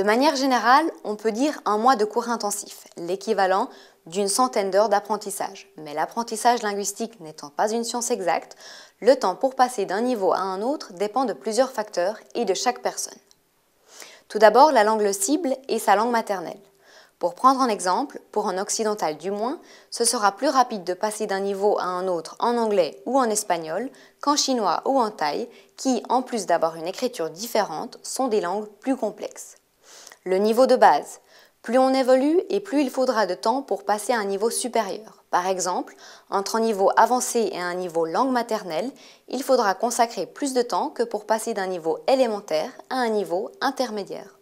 De manière générale, on peut dire un mois de cours intensif, l'équivalent d'une centaine d'heures d'apprentissage. Mais l'apprentissage linguistique n'étant pas une science exacte, le temps pour passer d'un niveau à un autre dépend de plusieurs facteurs et de chaque personne. Tout d'abord, la langue le cible et sa langue maternelle. Pour prendre un exemple, pour un occidental du moins, ce sera plus rapide de passer d'un niveau à un autre en anglais ou en espagnol qu'en chinois ou en thaï, qui, en plus d'avoir une écriture différente, sont des langues plus complexes. Le niveau de base. Plus on évolue et plus il faudra de temps pour passer à un niveau supérieur. Par exemple, entre un niveau avancé et un niveau langue maternelle, il faudra consacrer plus de temps que pour passer d'un niveau élémentaire à un niveau intermédiaire.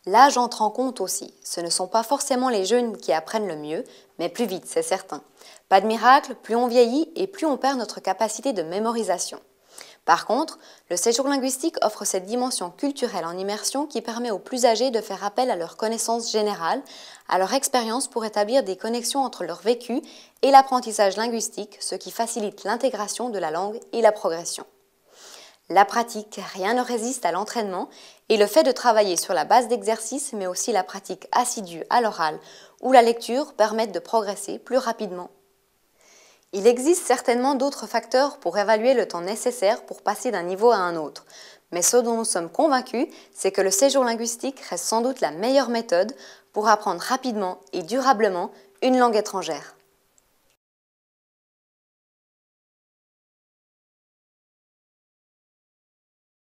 L'âge entre en compte aussi. Ce ne sont pas forcément les jeunes qui apprennent le mieux, mais plus vite, c'est certain. Pas de miracle, plus on vieillit et plus on perd notre capacité de mémorisation. Par contre, le séjour linguistique offre cette dimension culturelle en immersion qui permet aux plus âgés de faire appel à leurs connaissances générales, à leur expérience pour établir des connexions entre leur vécu et l'apprentissage linguistique, ce qui facilite l'intégration de la langue et la progression. La pratique, rien ne résiste à l'entraînement et le fait de travailler sur la base d'exercices mais aussi la pratique assidue à l'oral ou la lecture permettent de progresser plus rapidement. Il existe certainement d'autres facteurs pour évaluer le temps nécessaire pour passer d'un niveau à un autre, mais ce dont nous sommes convaincus, c'est que le séjour linguistique reste sans doute la meilleure méthode pour apprendre rapidement et durablement une langue étrangère.